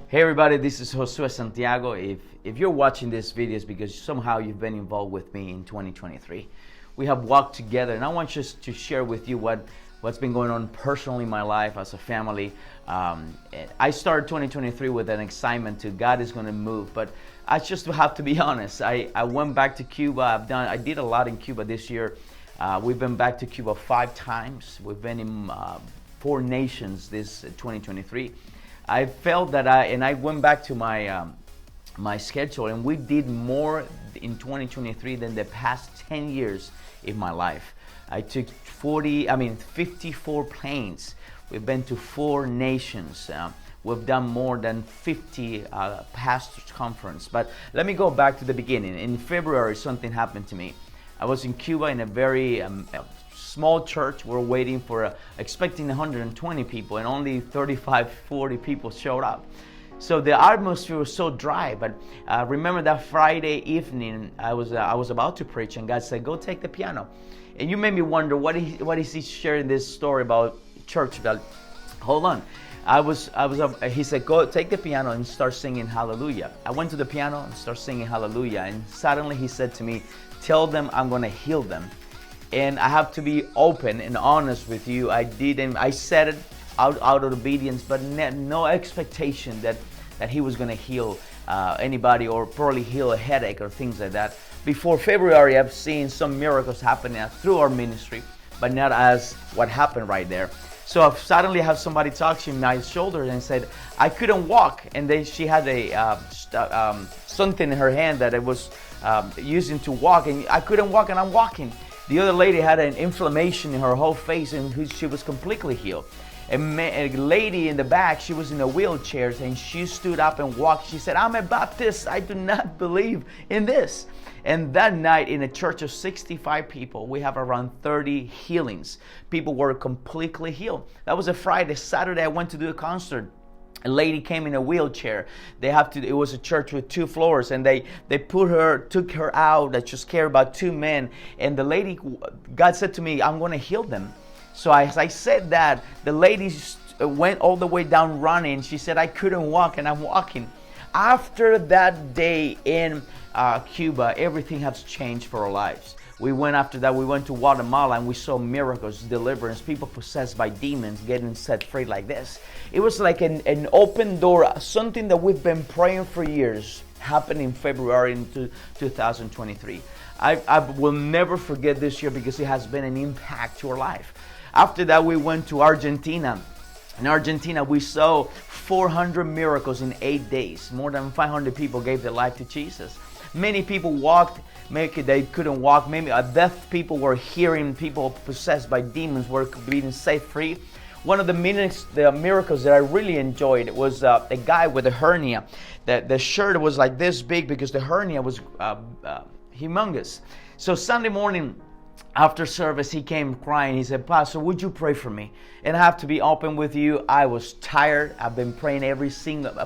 Hey everybody, this is Josue Santiago. If you're watching this video, it's because somehow you've been involved with me in 2023. We have walked together, and I want just to share with you what's been going on personally in my life as a family. I started 2023 with an excitement to God is going to move, but I just have to be honest. I went back to Cuba. I did a lot in Cuba this year. We've been back to Cuba 5 times. We've been in 4 nations this 2023. I felt that I went back to my schedule, and we did more in 2023 than the past 10 years in my life. I took 54 planes. We've been to 4 nations. We've done more than 50 pastors' conference. But let me go back to the beginning. In February, something happened to me. I was in Cuba in a very small church. We're waiting for expecting 120 people, and only 35, 40 people showed up. So the atmosphere was so dry. But remember that Friday evening, I was about to preach, and God said, "Go take the piano." And you made me wonder, what is he sharing this story about church? But hold on. He said, "Go take the piano and start singing Hallelujah." I went to the piano and started singing Hallelujah, and suddenly he said to me, "Tell them I'm going to heal them." And I have to be open and honest with you. I said it out of obedience, but no expectation that he was going to heal anybody, or probably heal a headache or things like that. Before February, I've seen some miracles happening through our ministry, but not as what happened right there. So I suddenly have somebody touching my shoulder and said, I couldn't walk. And then she had something in her hand that it was using to walk, and I couldn't walk, and I'm walking. The other lady had an inflammation in her whole face, and she was completely healed. A lady in the back, she was in a wheelchair, and she stood up and walked. She said, "I'm a Baptist. I do not believe in this." And that night, in a church of 65 people, we have around 30 healings. People were completely healed. That was a Friday. Saturday, I went to do a concert. A lady came in a wheelchair. It was a church with 2 floors, and they took her out. They just cared about 2 men. And the lady, God said to me, "I'm going to heal them." So as I said that, the lady went all the way down running. She said, "I couldn't walk, and I'm walking." After that day in Cuba, everything has changed for our lives. We went to Guatemala, and we saw miracles, deliverance, people possessed by demons getting set free like this. It was like an open door, something that we've been praying for years happened in February in 2023. I will never forget this year because it has been an impact to our life. After that, we went to Argentina. In Argentina, we saw 400 miracles in 8 days. More than 500 people gave their life to Jesus. Many people walked, maybe they couldn't walk. Maybe deaf people were hearing. People possessed by demons were being set free. One of the miracles that I really enjoyed was a guy with a hernia. The shirt was like this big because the hernia was humongous. So Sunday morning, after service, he came crying. He said, "Pastor, would you pray for me?" And I have to be open with you. I was tired. I've been praying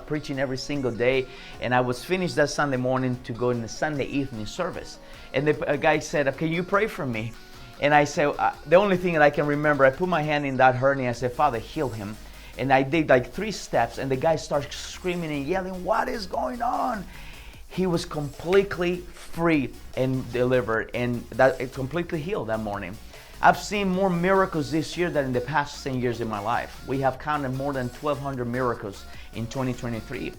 preaching every single day. And I was finished that Sunday morning to go in the Sunday evening service. And the guy said, "Can you pray for me?" And I said, the only thing that I can remember, I put my hand in that hernia. I said, "Father, heal him." And I did like 3 steps. And the guy started screaming and yelling, "What is going on?" He was completely free and delivered, and it completely healed that morning. I've seen more miracles this year than in the past 10 years in my life. We have counted more than 1,200 miracles in 2023.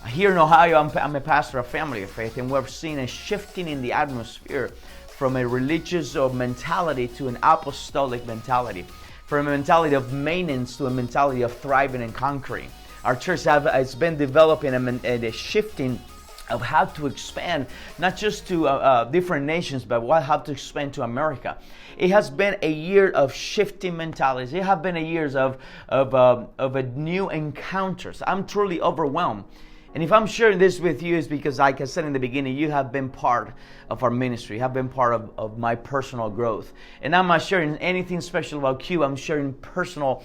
Here in Ohio, I'm a pastor of Family of Faith, and we're seeing a shifting in the atmosphere from a religious mentality to an apostolic mentality, from a mentality of maintenance to a mentality of thriving and conquering. Our church has been developing a shifting of how to expand, not just to different nations, but how to expand to America. It has been a year of shifting mentalities. It has been a year of a new encounters. I'm truly overwhelmed. And if I'm sharing this with you, it's because, like I said in the beginning, you have been part of our ministry, have been part of my personal growth. And I'm not sharing anything special about Cuba. I'm sharing personal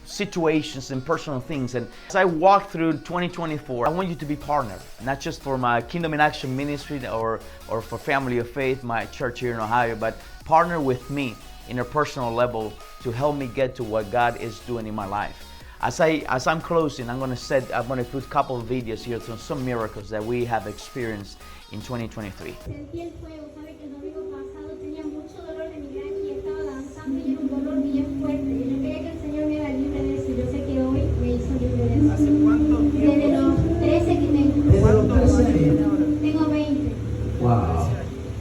situations and personal things. And as I walk through 2024, I want you to be partnered, not just for my Kingdom in Action ministry or for Family of Faith, my church here in Ohio, but partner with me in a personal level to help me get to what God is doing in my life. As I'm closing, I'm gonna put a couple of videos here to some miracles that we have experienced in 2023. Sentí el fuego, sabe que el domingo pasado tenía mucho dolor de migraña y estaba danzando y era un dolor bien fuerte. Y yo quería que el Señor me haga libre de eso. Yo sé que hoy me hizo libre de eso. ¿Hace cuánto tiempo? Desde los 13 que tengo. ¿Cuántos años? Tengo 20. Wow.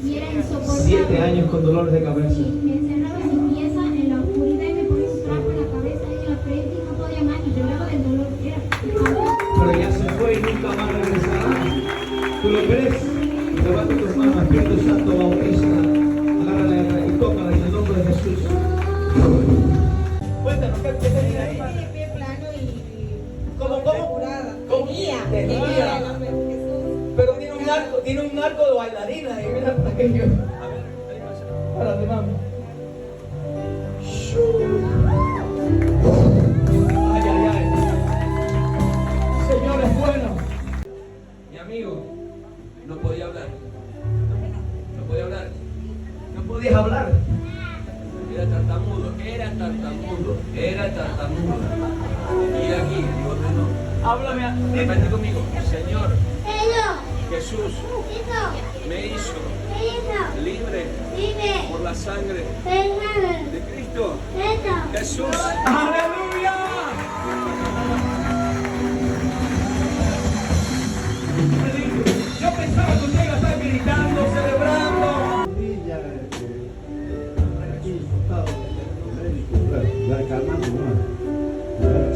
Y era insoportable. 7 años con dolores de cabeza. Y me encerraba en mi pieza en la oscuridad y me ponía un trapo en la cabeza y en la frente y no podía más. Y lloraba del dolor que era. Pero ya se fue y nunca más regresará. ¿Tú lo crees? Levanta tus manos, Espíritu Santo, bautiza. Agárrala y tócala en el nombre de Jesús. Cuéntanos, ¿qué tenía ahí? Tenía pie plano y ¿Cómo? curada. Tenía el nombre de Jesús. Pero tiene un arco de bailarina y mira aquello. A ver, párate, mami. Ay, ay, ay. Señor es bueno. Mi amigo no podía hablar. No podía hablar. No podías hablar. Era tartamudo. Y aquí, digo, no. Háblame. Repite conmigo. Señor Jesús me hizo libre por la sangre de Cristo Jesús. ¡Aleluya! Yo pensaba que usted iba a estar gritando, celebrando.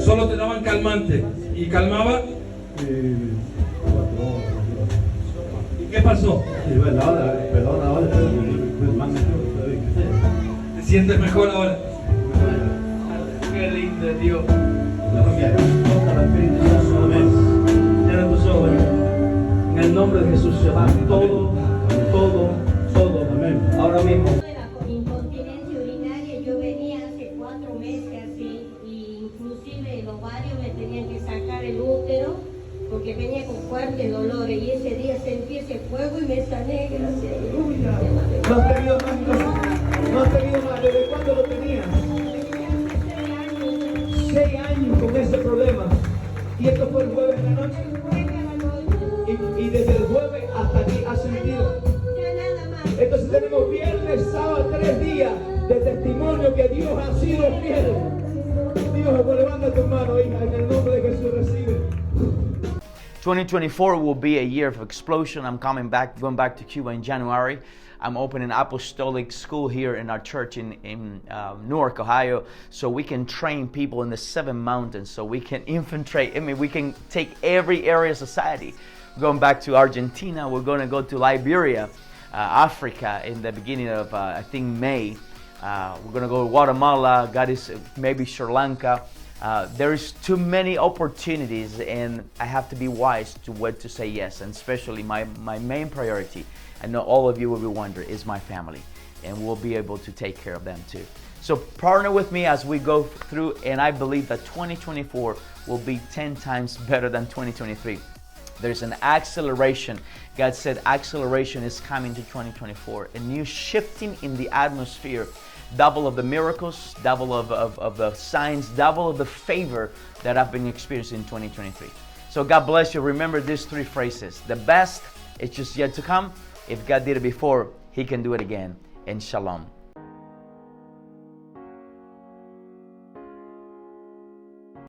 Solo te daban calmante y calmaba. ¿Y qué pasó? ¿Te sientes mejor ahora? Qué lindo es Dios. Cierra tus ojos. En el nombre de Jesús se va todo. Amén. Ahora mismo. La incontinencia urinaria, yo venía hace 4 meses así, y inclusive el ovario me tenían que sacar el útero porque venía con fuertes dolores y ese día sentí ese fuego y me sané, gracias a Dios. No has tenido más, no has tenido más. ¿Desde cuándo lo tenías? Tenía hace 6 años. 6 años con ese problema. Y esto fue el jueves en la noche. Y desde el jueves hasta aquí has sentido. Ya nada más. Entonces tenemos viernes, sábado, 3 días de testimonio que Dios ha sido fiel. Dios, levanta tu mano, hija, en el nombre de Jesús recibe. 2024 will be a year of explosion. I'm going back to Cuba in January. I'm opening an apostolic school here in our church in Newark, Ohio, so we can train people in the 7 mountains, so we can infiltrate, we can take every area of society. Going back to Argentina, we're going to go to Liberia, Africa in the beginning of, I think, May. We're going to go to Guatemala, maybe Sri Lanka. There is too many opportunities, and I have to be wise to what to say yes. And especially my main priority, I know all of you will be wondering, is my family, and we'll be able to take care of them too. So partner with me as we go through, and I believe that 2024 will be 10 times better than 2023. There's an acceleration. God said acceleration is coming to 2024. A new shifting in the atmosphere. Double of the miracles, double of the signs, double of the favor that I've been experiencing in 2023. So God bless you. Remember these 3 phrases. The best is just yet to come. If God did it before, He can do it again. And shalom.